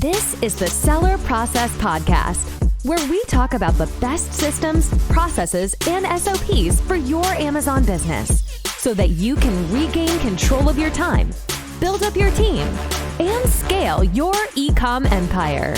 This is the Seller Process Podcast, where we talk about the best systems, processes, and SOPs for your Amazon business so that you can regain control of your time, build up your team, and scale your e-com empire.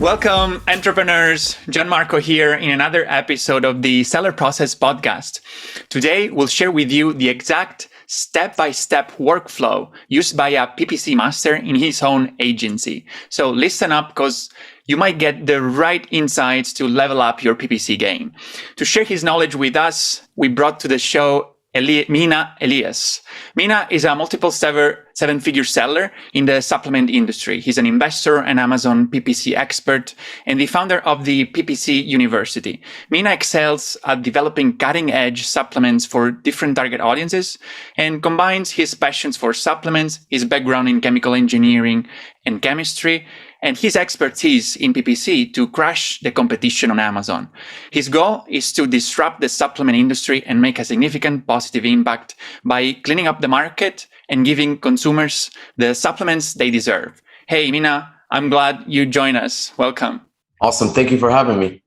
Welcome, entrepreneurs. Gianmarco here in another episode of the Seller Process Podcast. Today, we'll share with you the exact step-by-step workflow used by a PPC master in his own agency. So listen up, because you might get the right insights to level up your PPC game. To share his knowledge with us, we brought to the show Mina Elias. Mina is a multiple seven-figure seller in the supplement industry. He's an investor, an Amazon PPC expert, and the founder of the PPC University. Mina excels at developing cutting-edge supplements for different target audiences and combines his passions for supplements, his background in chemical engineering and chemistry, and his expertise in PPC to crush the competition on Amazon. His goal is to disrupt the supplement industry and make a significant positive impact by cleaning up the market and giving consumers the supplements they deserve. Hey, Mina, I'm glad you joined us. Welcome. Awesome. Thank you for having me.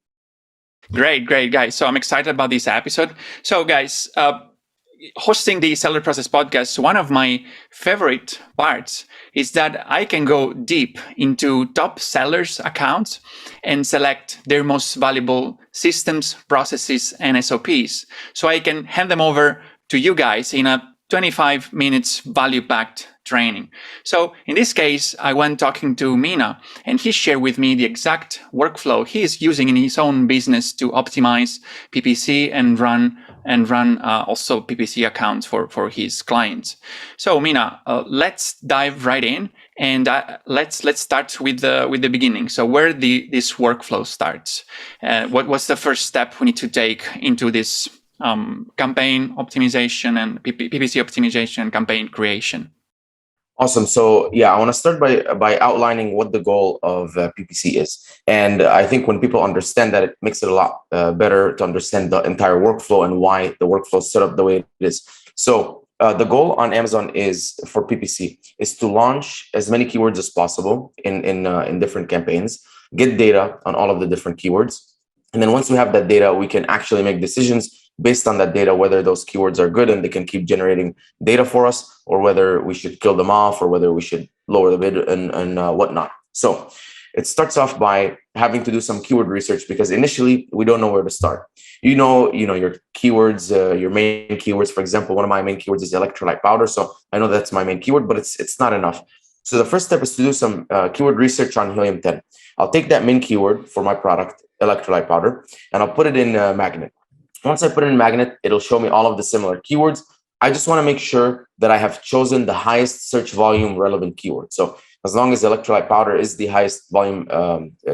Great, guys. So I'm excited about this episode. So guys, hosting the Seller Process Podcast, one of my favorite parts is that I can go deep into top sellers' accounts and select their most valuable systems, processes, and SOPs. So I can hand them over to you guys in a 25 minutes value-packed training. So in this case, I went talking to Mina, and he shared with me the exact workflow he is using in his own business to optimize PPC and run also PPC accounts for his clients. So Mina, let's dive right in, and let's start with the beginning. So where this workflow starts? What's the first step we need to take into this campaign optimization and PPC optimization and campaign creation? Awesome. So I want to start by outlining what the goal of PPC is. And I think when people understand that, it makes it a lot better to understand the entire workflow and why the workflow is set up the way it is. So the goal on Amazon is for PPC is to launch as many keywords as possible in different campaigns, get data on all of the different keywords. And then once we have that data, we can actually make decisions based on that data, whether those keywords are good and they can keep generating data for us, or whether we should kill them off, or whether we should lower the bid and whatnot. So it starts off by having to do some keyword research, because initially we don't know where to start. You know your keywords, your main keywords. For example, one of my main keywords is electrolyte powder. So I know that's my main keyword, but it's not enough. So the first step is to do some keyword research on Helium 10. I'll take that main keyword for my product, electrolyte powder, and I'll put it in Magnet. Once I put it in Magnet, it'll show me all of the similar keywords. I just want to make sure that I have chosen the highest search volume relevant keyword. So as long as electrolyte powder is the highest volume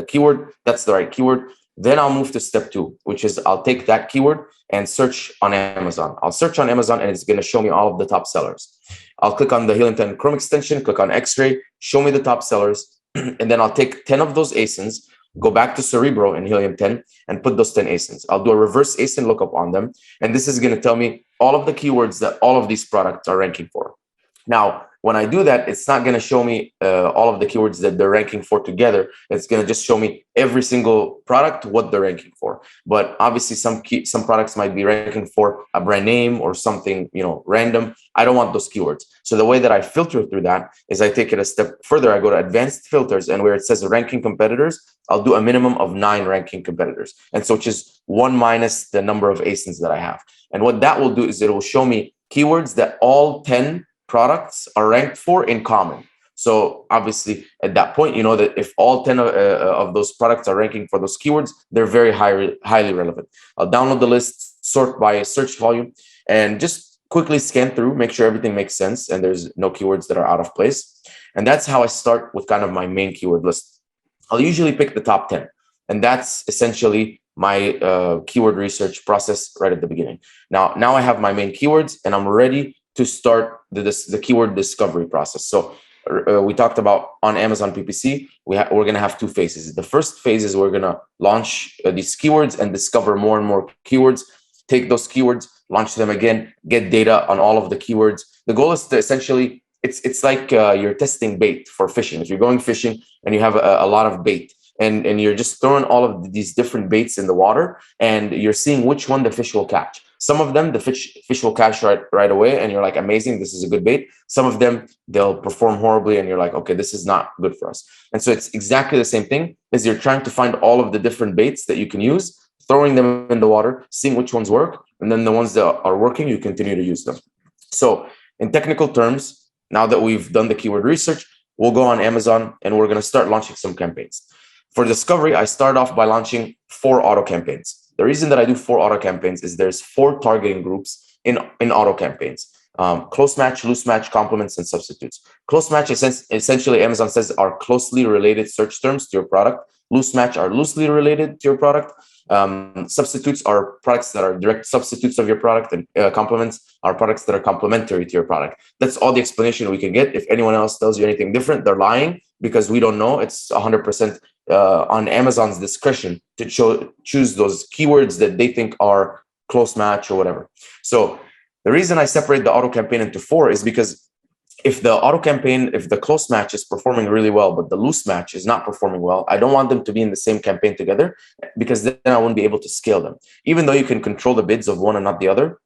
keyword, that's the right keyword. Then I'll move to step 2, which is I'll take that keyword and search on Amazon. I'll search on Amazon, and it's going to show me all of the top sellers. I'll click on the Helium 10 Chrome extension, click on X-ray, show me the top sellers. And then I'll take 10 of those ASINs, go back to Cerebro in Helium 10 and put those 10 ASINs. I'll do a reverse ASIN lookup on them. And this is going to tell me all of the keywords that all of these products are ranking for. Now, when I do that, it's not going to show me all of the keywords that they're ranking for together. It's going to just show me every single product, what they're ranking for. But obviously, some products might be ranking for a brand name or something, random. I don't want those keywords. So the way that I filter through that is I take it a step further. I go to advanced filters, and where it says ranking competitors, I'll do a minimum of 9 ranking competitors. And so which is 1 minus the number of ASINs that I have. And what that will do is it will show me keywords that all 10 products are ranked for in common. So obviously at that point, you know that if all 10 of those products are ranking for those keywords, they're very highly relevant. I'll download the list, sort by search volume, and just quickly scan through, make sure everything makes sense and there's no keywords that are out of place. And that's how I start with kind of my main keyword list. I'll usually pick the top 10. And that's essentially my keyword research process right at the beginning. Now I have my main keywords, and I'm ready to start the keyword discovery process. So we talked about on Amazon PPC, we're going to have 2 phases. The first phase is we're going to launch these keywords and discover more and more keywords, take those keywords, launch them again, get data on all of the keywords. The goal is to essentially it's like you're testing bait for fishing. If you're going fishing and you have a lot of bait, and you're just throwing all of these different baits in the water, and you're seeing which one the fish will catch. Some of them the fish will catch right away, and you're like, amazing, this is a good bait. Some of them they'll perform horribly, and you're like, okay, this is not good for us. And so it's exactly the same thing, as you're trying to find all of the different baits that you can use, throwing them in the water, seeing which ones work, and then the ones that are working, you continue to use them. So in technical terms, now that we've done the keyword research, we'll go on Amazon and we're going to start launching some campaigns. For discovery, I start off by launching 4 auto campaigns. The reason that I do 4 auto campaigns is there's 4 targeting groups in auto campaigns. Close match, loose match, complements, and substitutes. Close match, essentially, Amazon says, are closely related search terms to your product. Loose match are loosely related to your product. Substitutes are products that are direct substitutes of your product, and complements are products that are complementary to your product. That's all the explanation we can get. If anyone else tells you anything different, they're lying, because we don't know. It's 100% on Amazon's discretion to choose those keywords that they think are close match or whatever. So the reason I separate the auto campaign into 4 is because if the close match is performing really well, but the loose match is not performing well, I don't want them to be in the same campaign together, because then I won't be able to scale them. Even though you can control the bids of one and not the other,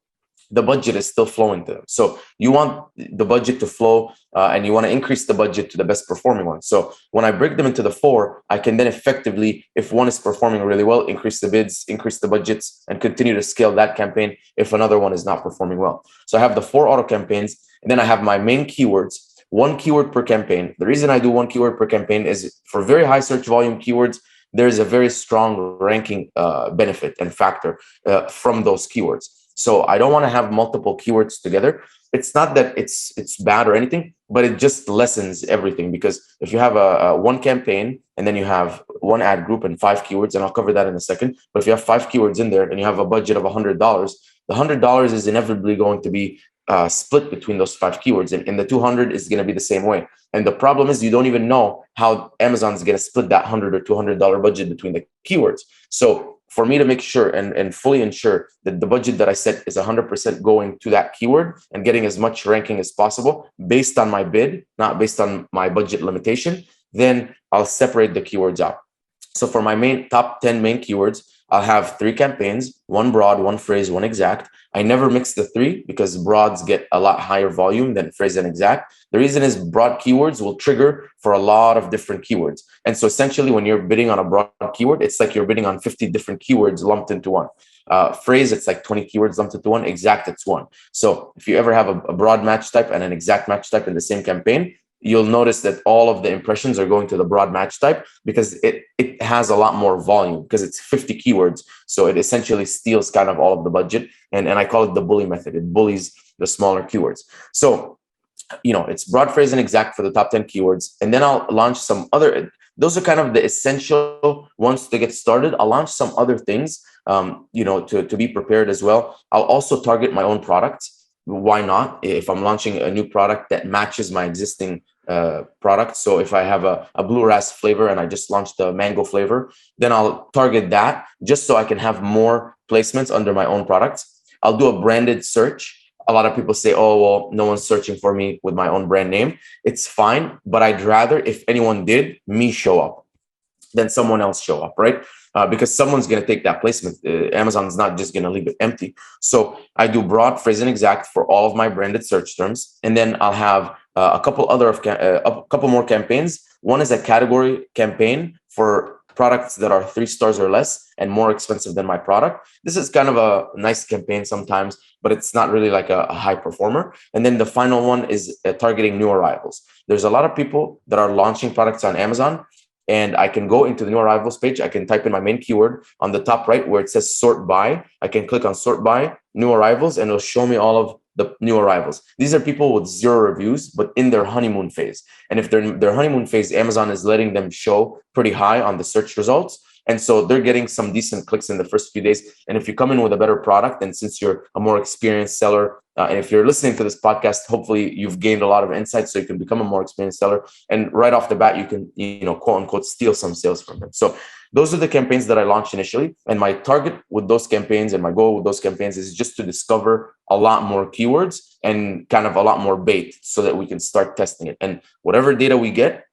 the budget is still flowing to them. So you want the budget to flow, and you want to increase the budget to the best performing one. So when I break them into the 4, I can then effectively, if one is performing really well, increase the bids, increase the budgets, and continue to scale that campaign if another one is not performing well. So I have the 4 auto campaigns, and then I have my main keywords, 1 keyword per campaign. The reason I do 1 keyword per campaign is for very high search volume keywords, there's a very strong ranking benefit and factor from those keywords. So I don't want to have multiple keywords together. It's not that it's bad or anything, but it just lessens everything. Because if you have a 1 campaign and then you have 1 ad group and 5 keywords, and I'll cover that in a second. But if you have 5 keywords in there and you have a budget of $100, the $100 is inevitably going to be split between those 5 keywords, and the 200 is going to be the same way. And the problem is you don't even know how Amazon's going to split that $100 or $200 budget between the keywords. So for me to make sure and fully ensure that the budget that I set is 100% going to that keyword and getting as much ranking as possible based on my bid, not based on my budget limitation, then I'll separate the keywords out. So for my top 10 main keywords, I'll have 3 campaigns, 1 broad, 1 phrase, 1 exact. I never mix the 3 because broads get a lot higher volume than phrase and exact. The reason is broad keywords will trigger for a lot of different keywords. And so essentially when you're bidding on a broad keyword, it's like you're bidding on 50 different keywords lumped into one. Phrase, it's like 20 keywords lumped into one. Exact, it's 1. So if you ever have a broad match type and an exact match type in the same campaign, you'll notice that all of the impressions are going to the broad match type because it has a lot more volume because it's 50 keywords. So it essentially steals kind of all of the budget. And I call it the bully method. It bullies the smaller keywords. So, it's broad, phrase, and exact for the top 10 keywords. And then I'll launch some other, those are kind of the essential ones to get started. I'll launch some other things, to be prepared as well. I'll also target my own products. Why not? If I'm launching a new product that matches my existing product. So if I have a blue ras flavor and I just launched a mango flavor, then I'll target that just so I can have more placements under my own products. I'll do a branded search. A lot of people say, oh, well, no one's searching for me with my own brand name. It's fine, but I'd rather, if anyone did, me show up than someone else show up, right? Because someone's going to take that placement. Amazon's not just going to leave it empty. So I do broad, phrase, and exact for all of my branded search terms. And then I'll have a couple more campaigns. One is a category campaign for products that are 3 stars or less and more expensive than my product. This is kind of a nice campaign sometimes, but it's not really like a high performer. And then the final one is targeting new arrivals. There's a lot of people that are launching products on Amazon, and I can go into the new arrivals page. I can type in my main keyword on the top right where it says sort by. I can click on sort by new arrivals, and it'll show me all of the new arrivals. These are people with 0 reviews, but in their honeymoon phase. And if they're in their honeymoon phase, Amazon is letting them show pretty high on the search results. And so they're getting some decent clicks in the first few days. And if you come in with a better product, and since you're a more experienced seller, and if you're listening to this podcast, hopefully you've gained a lot of insights so you can become a more experienced seller. And right off the bat, you can, quote unquote, steal some sales from them. So those are the campaigns that I launched initially. And my target with those campaigns and my goal with those campaigns is just to discover a lot more keywords and kind of a lot more bait so that we can start testing it. And whatever data we get,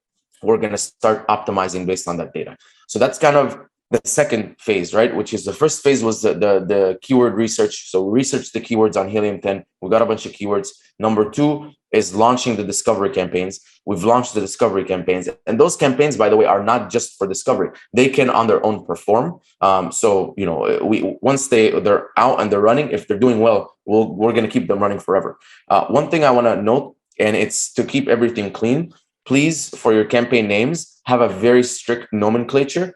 we're going to start optimizing based on that data. So that's kind of the second phase, right? Which is the first phase was the keyword research. So we researched the keywords on Helium 10. We got a bunch of keywords. Number two is launching the discovery campaigns. We've launched the discovery campaigns. And those campaigns, by the way, are not just for discovery. They can on their own perform. So, once they're out and they're running, if they're doing well, we're going to keep them running forever. One thing I want to note, and it's to keep everything clean, please, for your campaign names, have a very strict nomenclature,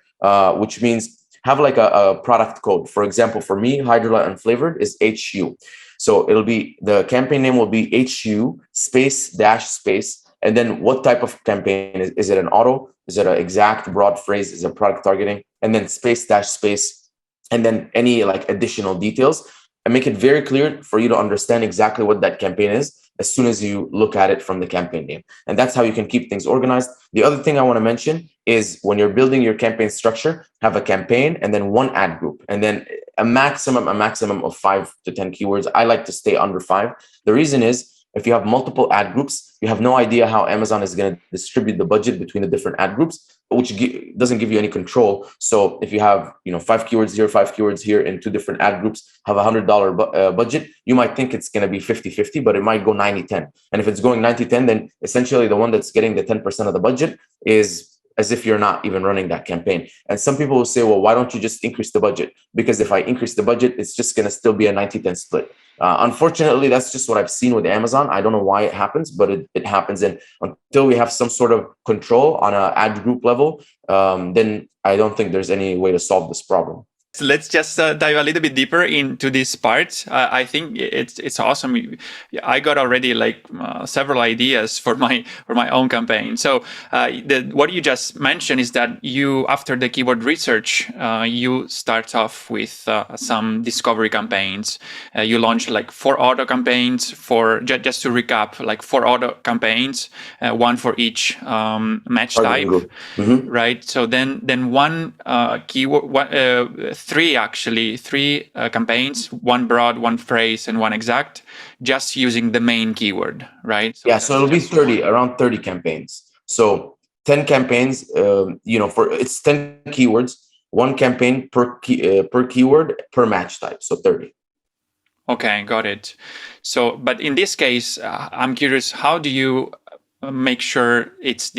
which means have like a product code. For example, for me, Hydrolat Unflavored is HU. So it'll be, the campaign name will be HU space dash space. And then what type of campaign is it? An auto? Is it an exact broad phrase? Is it product targeting? And then space dash space. And then any like additional details, and make it very clear for you to understand exactly what that campaign is as soon as you look at it from the campaign name. And that's how you can keep things organized. The other thing I want to mention is when you're building your campaign structure, have a campaign and then one ad group, and then a maximum of 5 to 10 keywords. I like to stay under 5. The reason is, if you have multiple ad groups, you have no idea how Amazon is going to distribute the budget between the different ad groups, which doesn't give you any control. So if you have 5 keywords here, 5 keywords here in 2 different ad groups, have a $100 budget, you might think it's going to be 50-50, but it might go 90-10. And if it's going 90-10, then essentially the one that's getting the 10% of the budget is as if you're not even running that campaign. And some people will say, well, why don't you just increase the budget? Because if I increase the budget, it's just going to still be a 90-10 split. Unfortunately, that's just what I've seen with Amazon. I don't know why it happens, but it happens. And until we have some sort of control on an ad group level, then I don't think there's any way to solve this problem. So let's just dive a little bit deeper into this part. I think it's awesome. I got already several ideas for my own campaign. So what you just mentioned is that you, after the keyword research, you start off with some discovery campaigns. You launch 4 auto campaigns just to recap, 4 auto campaigns, one for each match type, right? So then one keyword. 3 campaigns, one broad, one phrase, and one exact, just using the main keyword, right? So it'll be around 30 campaigns. So 10 campaigns, it's 10 keywords, one campaign per keyword per match type, so 30. Okay, got it. So, but in this case, I'm curious, how do you make sure it's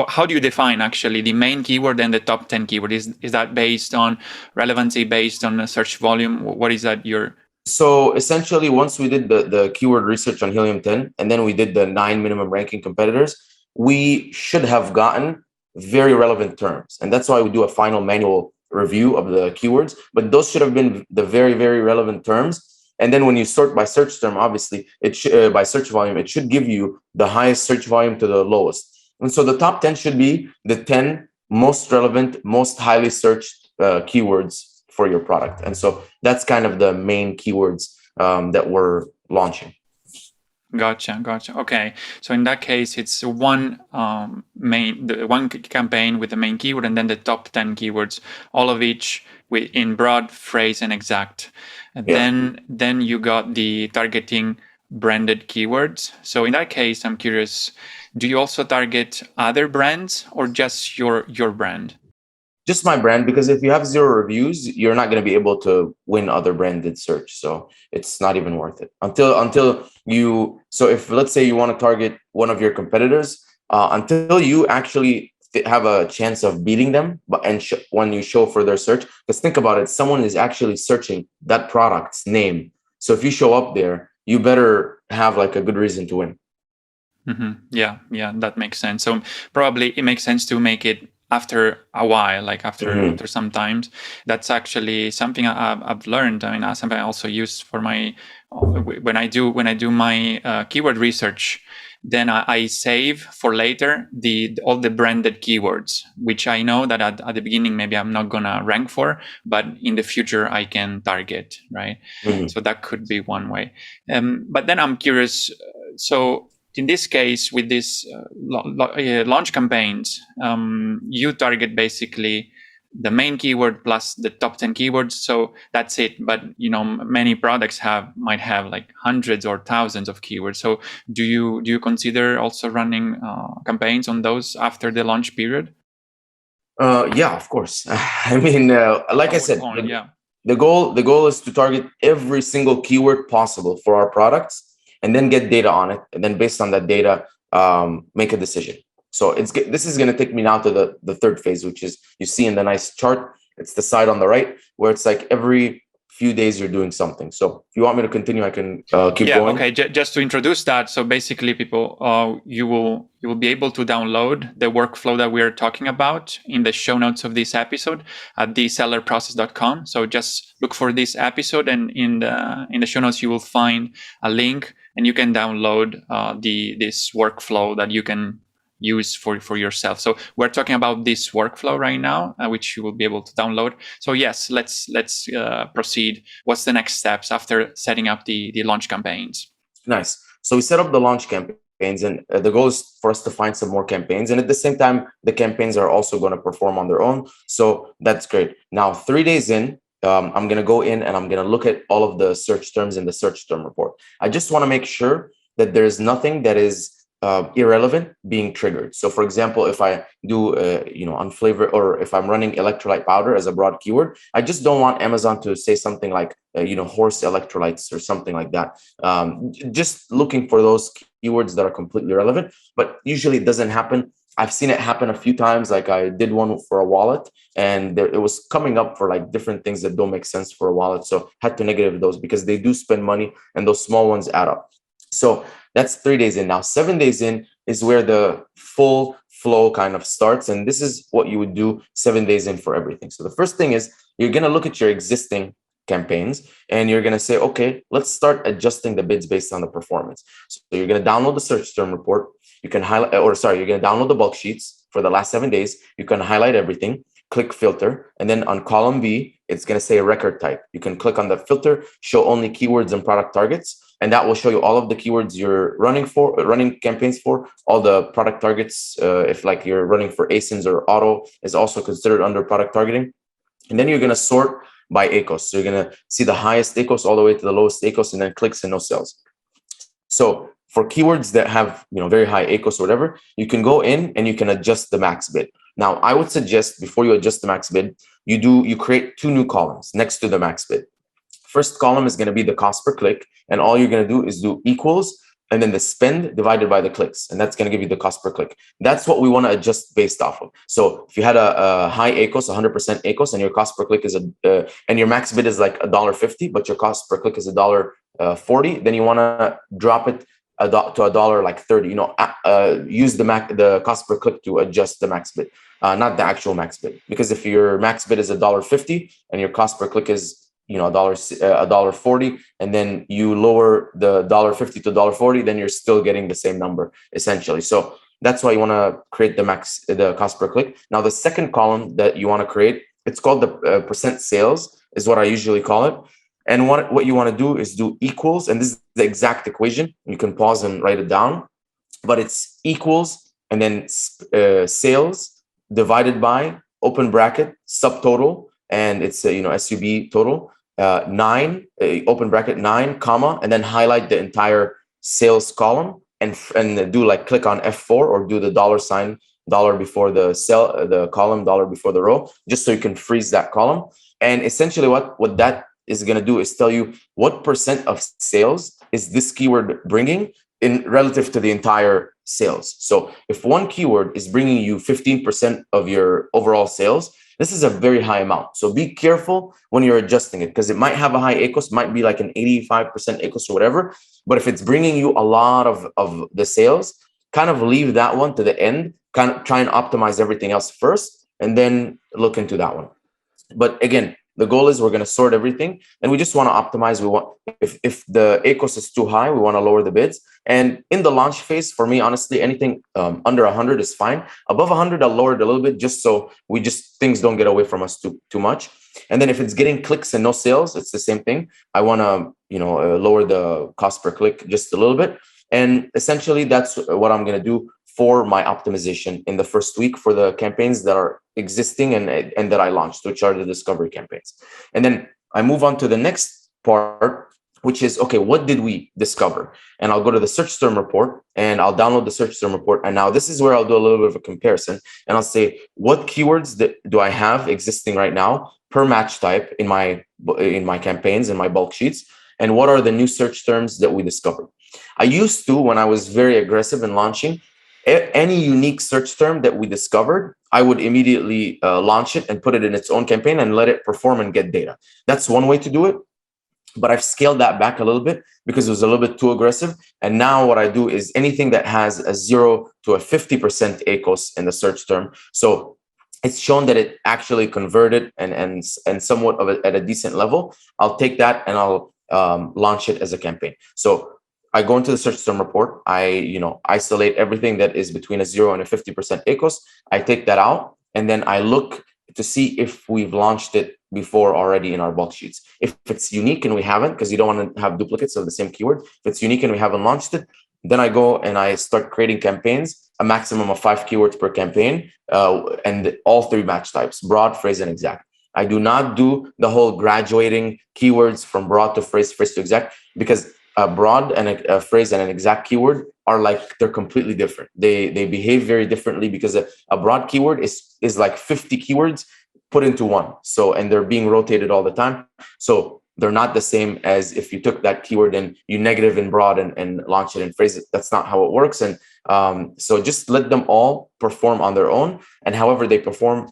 how do you define actually the main keyword and the top 10 keyword? Is that based on relevancy, based on a search volume? What is that So essentially, once we did the keyword research on Helium 10, and then we did the 9 minimum ranking competitors, we should have gotten very relevant terms. And that's why we do a final manual review of the keywords, but those should have been the very, very relevant terms. And then when you sort by search term, obviously, by search volume, it should give you the highest search volume to the lowest. And so the top 10 should be the 10 most relevant, most highly searched keywords for your product. And so that's kind of the main keywords that we're launching. Gotcha. Okay. So in that case, it's one one campaign with the main keyword and then the top 10 keywords, all of each in broad, phrase, and exact. And then you got the targeting branded keywords. So in that case, I'm curious, do you also target other brands or just your brand? Just my brand, because if you have 0 reviews, you're not going to be able to win other branded search. So it's not even worth it until you. So if, let's say, you want to target one of your competitors, until you actually have a chance of beating them, when you show for their search, because think about it, someone is actually searching that product's name. So if you show up there, you better have a good reason to win. Mm-hmm. Yeah, that makes sense. So probably it makes sense to make it after a while, after some time. That's actually something I've learned. I mean, something I also use for my when I do my keyword research. then I save for later all the branded keywords, which I know that at the beginning maybe I'm not gonna rank for, but in the future I can target, right? Mhm. So that could be one way. But then I'm curious. So in this case, with this launch campaigns, you target basically the main keyword plus the top 10 keywords, so that's it. But many products might have like hundreds or thousands of keywords. So do you consider also running campaigns on those after the launch period? Yeah, of course. I mean, like I said, Yeah. the goal is to target every single keyword possible for our products, and then get data on it, and then based on that data, make a decision. So this is going to take me now to the third phase, which is, you see in the nice chart, it's the side on the right, where it's like every few days you're doing something. So if you want me to continue, I can keep going. Okay. Just to introduce that, so basically, people, you will be able to download the workflow that we are talking about in the show notes of this episode at thesellerprocess.com. So just look for this episode, and in the show notes you will find a link, and you can download this workflow that you can use for yourself. So we're talking about this workflow right now, which you will be able to download. So yes, let's proceed. What's the next steps after setting up the launch campaigns? Nice. So we set up the launch campaigns, and the goal is for us to find some more campaigns. And at the same time, the campaigns are also going to perform on their own. So that's great. Now, 3 days in, I'm going to go in and I'm going to look at all of the search terms in the search term report. I just want to make sure that there's nothing that is irrelevant being triggered. So for example, if I do on flavor, or if I'm running electrolyte powder as a broad keyword, I just don't want Amazon to say something like horse electrolytes or something like that. Just looking for those keywords that are completely irrelevant, but usually it doesn't happen. I've seen it happen a few times. Like I did one for a wallet, and it was coming up for like different things that don't make sense for a wallet. So had to negative those, because they do spend money and those small ones add up. So that's 3 days in. Now, 7 days in is where the full flow kind of starts. And this is what you would do 7 days in for everything. So the first thing is, you're going to look at your existing campaigns and you're going to say, okay, let's start adjusting the bids based on the performance. So you're going to download the search term report. You can highlight, you're going to download the bulk sheets for the last 7 days. You can highlight everything, click filter, and then on column B, it's going to say record type. You can click on the filter, show only keywords and product targets, and that will show you all of the keywords you're running campaigns for, all the product targets. If like you're running for ASINs or auto, is also considered under product targeting. And then you're going to sort by ACOS. So you're going to see the highest ACOS all the way to the lowest ACOS, and then clicks and no sales. So for keywords that have very high ACOS or whatever, you can go in and you can adjust the max bid. Now, I would suggest before you adjust the max bid, you create 2 new columns next to the max bid. First column is going to be the cost per click, and all you're going to do is do equals and then the spend divided by the clicks, and that's going to give you the cost per click. That's what we want to adjust based off of. So if you had a high ACOS, 100% ACOS, and your cost per click is and your max bid is like $1.50, but your cost per click is $1.40, then you want to drop it to $1.30. Use the cost per click to adjust the max bid, not the actual max bid. Because if your max bid is $1.50 and your cost per click is $1.40, and then you lower the $1.50 to $1.40, then you're still getting the same number essentially. So that's why you want to create the cost per click. Now, the second column that you want to create, it's called the percent sales, is what I usually call it. And what you want to do is do equals, and this is the exact equation. You can pause and write it down, but it's equals and then sales divided by open bracket subtotal, and it's SUB total 9 open bracket 9 comma, and then highlight the entire sales column and do like click on F4 or do the $sign before the cell, the column, before the row, just so you can freeze that column. And essentially what that is going to do is tell you what percent of sales is this keyword bringing in relative to the entire sales. So if one keyword is bringing you 15% of your overall sales, this is a very high amount. So be careful when you're adjusting it, because it might have a high ACOS, might be like an 85% ACOS or whatever. But if it's bringing you a lot of the sales, kind of leave that one to the end, kind of try and optimize everything else first, and then look into that one. But again, The goal is we're going to sort everything, and we just want to optimize. We want, if the ACOS is too high, we want to lower the bids. And in the launch phase, for me, honestly, anything under 100 is fine. Above 100, I'll lower it a little bit just so things don't get away from us too much. And then if it's getting clicks and no sales, it's the same thing. I want to, lower the cost per click just a little bit. And essentially, that's what I'm going to do for my optimization in the first week for the campaigns that are existing and that I launched, which are the discovery campaigns. And then I move on to the next part, which is, okay, what did we discover? And I'll go to the search term report and I'll download the search term report. And now this is where I'll do a little bit of a comparison. And I'll say, what keywords do I have existing right now per match type in my campaigns and my bulk sheets? And what are the new search terms that we discovered? I used to, when I was very aggressive in launching, any unique search term that we discovered, I would immediately launch it and put it in its own campaign and let it perform and get data. That's one way to do it. But I've scaled that back a little bit because it was a little bit too aggressive. And now what I do is anything that has a 0 to a 50% ACOS in the search term. So it's shown that it actually converted and somewhat of at a decent level. I'll take that and I'll launch it as a campaign. So I go into the search term report. I isolate everything that is between a 0 and a 50% ACOS. I take that out, and then I look to see if we've launched it before already in our bulk sheets. If it's unique and we haven't, because you don't want to have duplicates of the same keyword. If it's unique and we haven't launched it, then I go and I start creating campaigns, a maximum of 5 keywords per campaign, and all 3 match types: broad, phrase, and exact. I do not do the whole graduating keywords from broad to phrase, phrase to exact, because a broad and a phrase and an exact keyword are they're completely different. They behave very differently because a broad keyword is like 50 keywords put into one. So, and they're being rotated all the time. So they're not the same as if you took that keyword and you negative in broad and launch it in phrase. That's not how it works. And so just let them all perform on their own, and however they perform,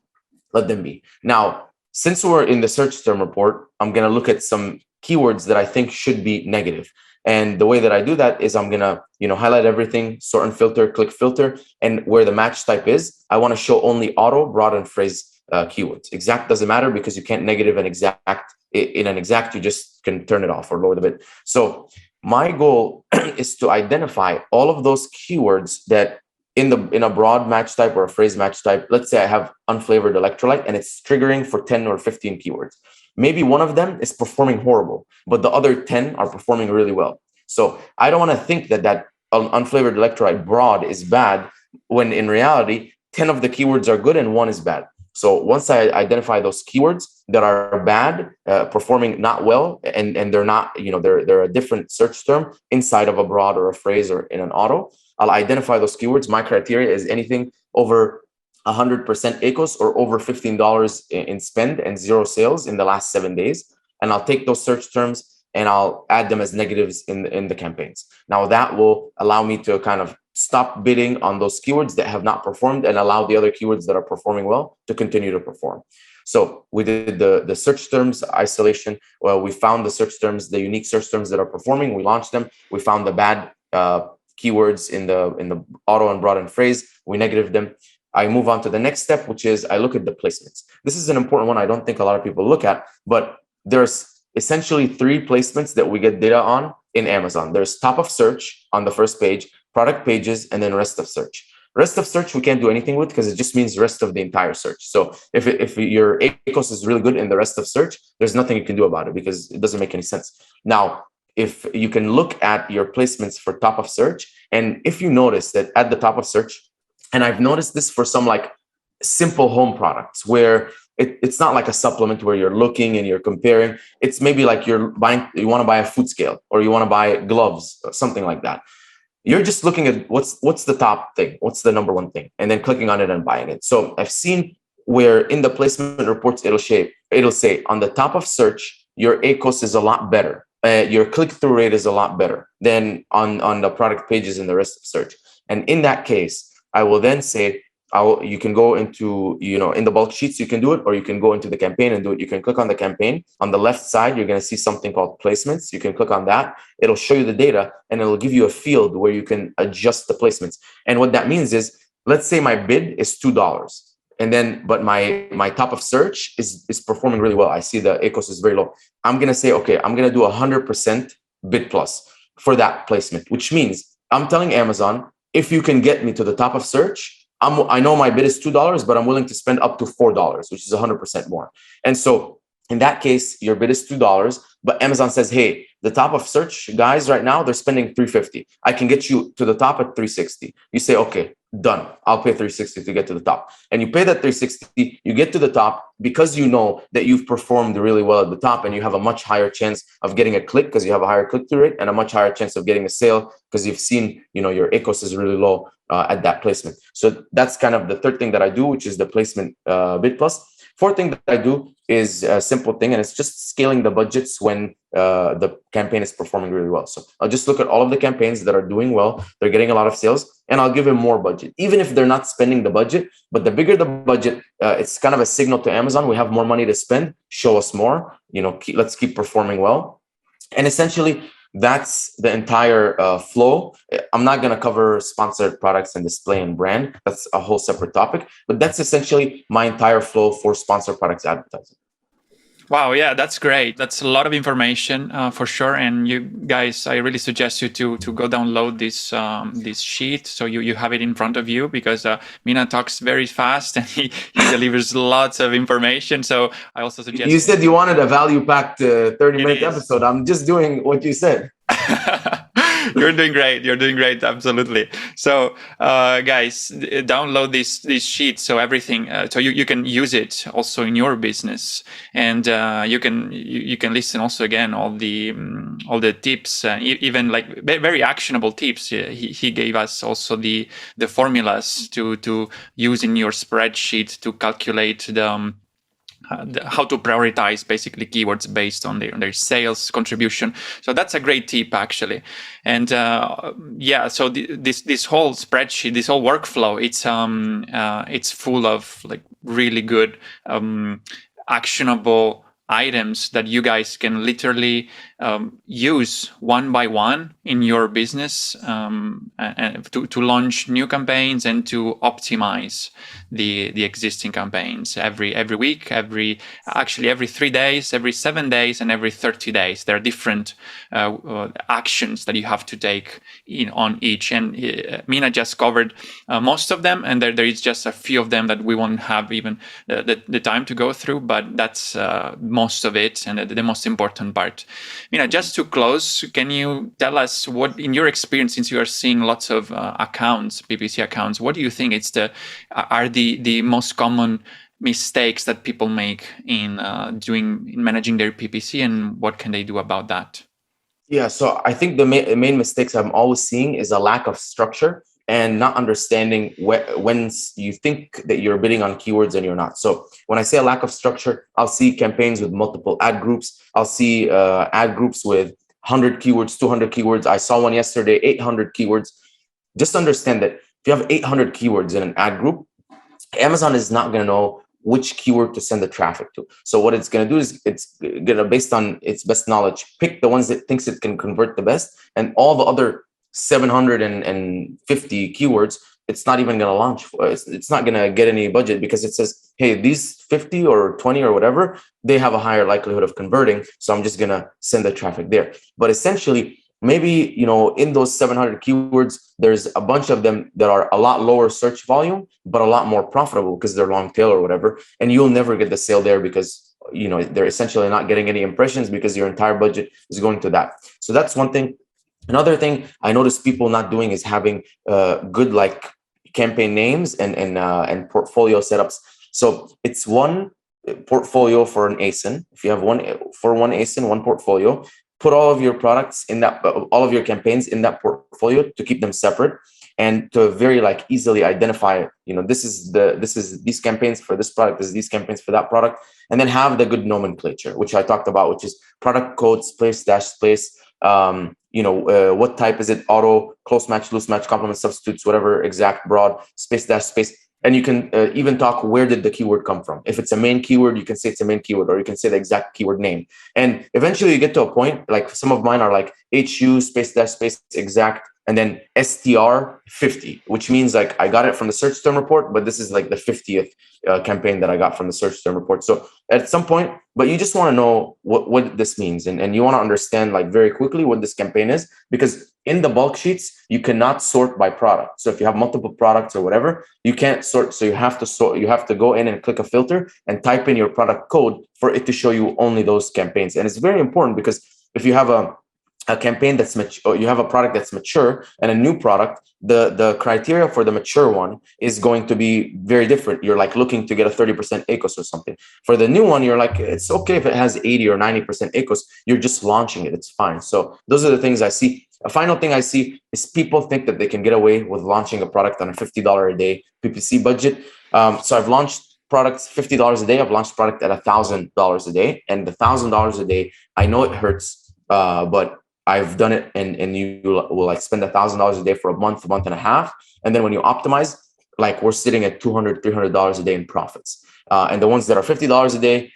let them be. Now, since we're in the search term report, I'm going to look at some keywords that I think should be negative. And the way that I do that is I'm going to, highlight everything, sort and filter, click filter. And where the match type is, I want to show only auto, broad, and phrase keywords. Exact doesn't matter because you can't negative an exact. In an exact, you just can turn it off or lower the bid. So my goal is to identify all of those keywords that in a broad match type or a phrase match type. Let's say I have unflavored electrolyte and it's triggering for 10 or 15 keywords. Maybe one of them is performing horrible, but the other 10 are performing really well. So I don't want to think that unflavored electrolyte broad is bad, when in reality, 10 of the keywords are good and 1 is bad. So once I identify those keywords that are bad, performing not well, and they're not, they're a different search term inside of a broad or a phrase or in an auto, I'll identify those keywords. My criteria is anything over 100% ACOS or over $15 in spend and 0 sales in the last 7 days. And I'll take those search terms and I'll add them as negatives in the campaigns. Now that will allow me to kind of stop bidding on those keywords that have not performed and allow the other keywords that are performing well to continue to perform. So we did the search terms isolation. Well, we found the search terms, the unique search terms that are performing. We launched them. We found the bad keywords in the auto and broad and phrase. We negative them. I move on to the next step, which is I look at the placements. This is an important one I don't think a lot of people look at, but there's essentially 3 placements that we get data on in Amazon. There's top of search on the first page, product pages, and then rest of search. Rest of search we can't do anything with because it just means rest of the entire search. So if your ACOS is really good in the rest of search, there's nothing you can do about it because it doesn't make any sense. Now, if you can look at your placements for top of search, and if you notice that at the top of search, and I've noticed this for some simple home products where it's not like a supplement where you're looking and you're comparing. It's maybe like you want to buy a food scale or you want to buy gloves or something like that. You're just looking at what's the top thing, what's the number one thing, and then clicking on it and buying it. So I've seen where in the placement reports, it'll say on the top of search, your ACOS is a lot better. Your click-through rate is a lot better than on the product pages in the rest of search. And in that case, I will then say, you can go into, in the bulk sheets, you can do it, or you can go into the campaign and do it. You can click on the campaign. On the left side, you're going to see something called placements. You can click on that. It'll show you the data and it'll give you a field where you can adjust the placements. And what that means is, let's say my bid is $2 and then but my top of search is performing really well. I see the ACOS is very low. I'm gonna say, okay, I'm gonna do 100% bid plus for that placement, which means I'm telling Amazon, if you can get me to the top of search, I know my bid is $2, but I'm willing to spend up to $4, which is 100% more. And so in that case, your bid is $2, but Amazon says, hey, the top of search guys right now, they're spending $350. I can get you to the top at $360. You say, okay, done. I'll pay $360 to get to the top. And you pay that $360, you get to the top because you know that you've performed really well at the top, and you have a much higher chance of getting a click because you have a higher click-through rate, and a much higher chance of getting a sale because you've seen, your ACOS is really low at that placement. So that's kind of the third thing that I do, which is the placement bid plus. Fourth thing that I do is a simple thing, and it's just scaling the budgets when the campaign is performing really well. So I'll just look at all of the campaigns that are doing well, they're getting a lot of sales, and I'll give them more budget, even if they're not spending the budget. But the bigger the budget, it's kind of a signal to Amazon, we have more money to spend, show us more, let's keep performing well. And essentially, that's the entire flow. I'm not going to cover sponsored products and display and brand. That's a whole separate topic, but that's essentially my entire flow for sponsored products advertising. Wow, yeah, that's great. That's a lot of information for sure. And you guys, I really suggest you to go download this sheet so you have it in front of you, because Mina talks very fast and he delivers lots of information. So I also suggest you said you wanted a value-packed 30-minute episode. I'm just doing what you said. You're doing great. Absolutely. So guys, download this sheet so everything so you can use it also in your business, and you can listen also again all the tips, even like very actionable tips. He gave us also the formulas to use in your spreadsheet to calculate how to prioritize basically keywords based on their sales contribution. So that's a great tip actually. And so this whole spreadsheet, this whole workflow, it's full of like really good actionable items that you guys can literally use one by one in your business, and to launch new campaigns and to optimize the existing campaigns every week, every 3 days, every 7 days, and every 30 days. There are different actions that you have to take on each. And Mina just covered most of them, and there is just a few of them that we won't have even the time to go through, but that's most of it and the most important part. Mina, just to close, can you tell us what, in your experience, since you are seeing lots of accounts, PPC accounts, what do you think are the most common mistakes that people make in managing their PPC, and what can they do about that? Yeah, so I think the main mistakes I'm always seeing is a lack of structure and not understanding when you think that you're bidding on keywords and you're not. So when I say a lack of structure, I'll see campaigns with multiple ad groups. I'll see ad groups with 100 keywords, 200 keywords. I saw one yesterday, 800 keywords. Just understand that if you have 800 keywords in an ad group, Amazon is not going to know which keyword to send the traffic to. So what it's going to do is it's going to, based on its best knowledge, pick the ones that thinks it can convert the best, and all the other 750 keywords, it's not even going to launch. It's not going to get any budget because it says, hey, these 50 or 20 or whatever, they have a higher likelihood of converting. So I'm just going to send the traffic there. But essentially, maybe, in those 700 keywords, there's a bunch of them that are a lot lower search volume, but a lot more profitable because they're long tail or whatever. And you'll never get the sale there because, they're essentially not getting any impressions because your entire budget is going to that. So that's one thing. Another thing I noticed people not doing is having good campaign names and portfolio setups. So it's one portfolio for an ASIN. If you have one ASIN, one portfolio, put all of your products in that, all of your campaigns in that portfolio to keep them separate and to very easily identify, this is these campaigns for this product, this is these campaigns for that product, and then have the good nomenclature, which I talked about, which is product code, space, what type is it? Auto, close match, loose match, complement, substitutes, whatever, exact, broad, space. And you can even talk, where did the keyword come from? If it's a main keyword, you can say it's a main keyword, or you can say the exact keyword name. And eventually you get to a point, like some of mine are HU, space, exact, and then STR 50, which means like I got it from the search term report, but this is like the 50th campaign that I got from the search term report. So at some point, but you just want to know what this means, and you want to understand like very quickly what this campaign is, because in the bulk sheets, you cannot sort by product. So if you have multiple products or whatever, you can't sort. So you have to sort, you have to go in and click a filter and type in your product code for it to show you only those campaigns. And it's very important, because if you have a campaign that's mature, you have a product that's mature and a new product, the criteria for the mature one is going to be very different. You're like looking to get a 30% ACOS or something. For the new one, you're like, it's okay if it has 80 or 90% ACOS. You're just launching it. It's fine. So those are the things I see. A final thing I see is people think that they can get away with launching a product on a $50 a day PPC budget. So I've launched products $50 a day. I've launched product at $1,000 a day, and the $1,000 a day, I know it hurts, but I've done it, and you will like spend $1,000 a day for a month and a half. And then when you optimize, like we're sitting at $200, $300 a day in profits. And the ones that are $50 a day,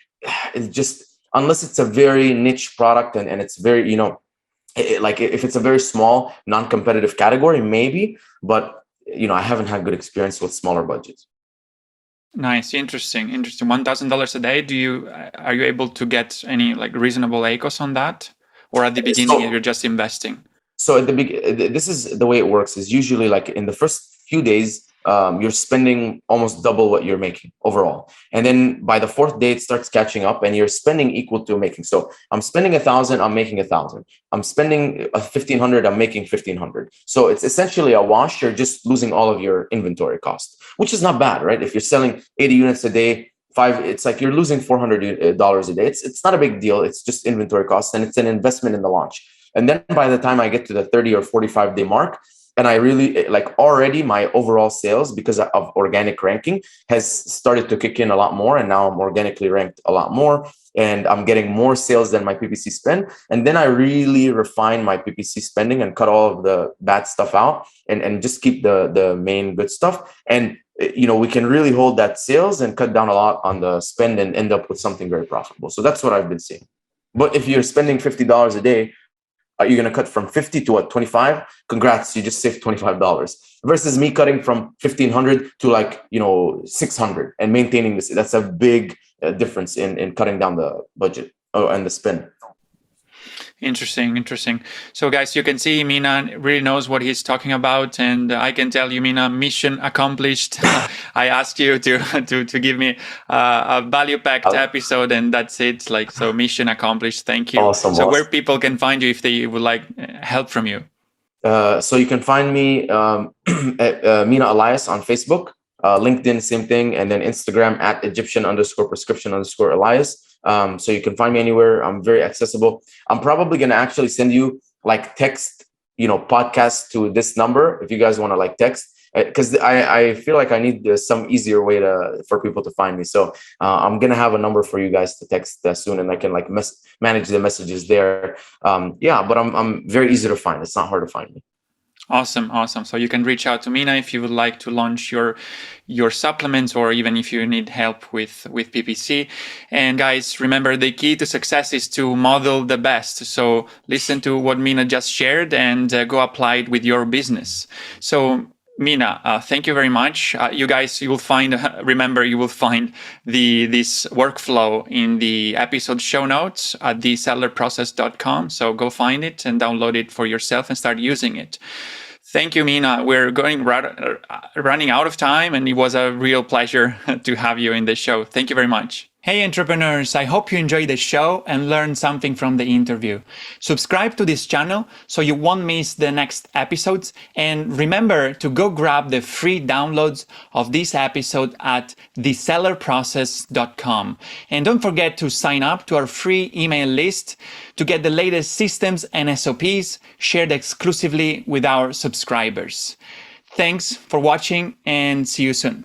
it's just, unless it's a very niche product and it's very, like if it's a very small, non-competitive category, maybe, but I haven't had good experience with smaller budgets. Nice, interesting. $1,000 a day. Are you able to get any like reasonable ACOS on that? Or at the beginning, you're just investing? So at the beginning, this is the way it works, is usually like in the first few days, you're spending almost double what you're making overall. And then by the fourth day, it starts catching up and you're spending equal to making. So I'm spending 1,000, I'm making 1,000. I'm spending 1,500, I'm making 1,500. So it's essentially a wash. You're just losing all of your inventory cost, which is not bad, right? If you're selling 80 units a day, it's like you're losing $400 a day. It's not a big deal. It's just inventory costs, and it's an investment in the launch. And then by the time I get to the 30 or 45 day mark, and I really like already my overall sales, because of organic ranking, has started to kick in a lot more. And now I'm organically ranked a lot more, and I'm getting more sales than my PPC spend. And then I really refine my PPC spending and cut all of the bad stuff out and just keep the main good stuff. And we can really hold that sales and cut down a lot on the spend and end up with something very profitable. So that's what I've been seeing. But if you're spending $50 a day, you're going to cut from 50 to 25. Congrats, you just saved $25. Versus me cutting from 1,500 to like 600 and maintaining this. That's a big difference in cutting down the budget and the spend. Interesting. So guys, you can see Mina really knows what he's talking about, and I can tell you, Mina, mission accomplished. I asked you to give me a value-packed episode, and that's it. Like, so mission accomplished. Thank you. Awesome. So where people can find you if they would like help from you? So you can find me at Mina Elias on Facebook, LinkedIn, same thing, and then Instagram at Egyptian_prescription_Elias. So you can find me anywhere. I'm very accessible. I'm probably going to actually send you like text, podcasts to this number if you guys want to like text, because I feel like I need some easier way for people to find me. So I'm going to have a number for you guys to text soon, and I can like manage the messages there. But I'm very easy to find. It's not hard to find me. Awesome. So you can reach out to Mina if you would like to launch your supplements, or even if you need help with PPC. And guys, remember, the key to success is to model the best. So listen to what Mina just shared and go apply it with your business. So Mina, thank you very much. You guys, you will find this workflow in the episode show notes at thesellerprocess.com. So go find it and download it for yourself and start using it. Thank you, Mina. We're running out of time, and it was a real pleasure to have you in the show. Thank you very much. Hey entrepreneurs, I hope you enjoyed the show and learned something from the interview. Subscribe to this channel so you won't miss the next episodes, and remember to go grab the free downloads of this episode at thesellerprocess.com. And don't forget to sign up to our free email list to get the latest systems and SOPs shared exclusively with our subscribers. Thanks for watching, and see you soon.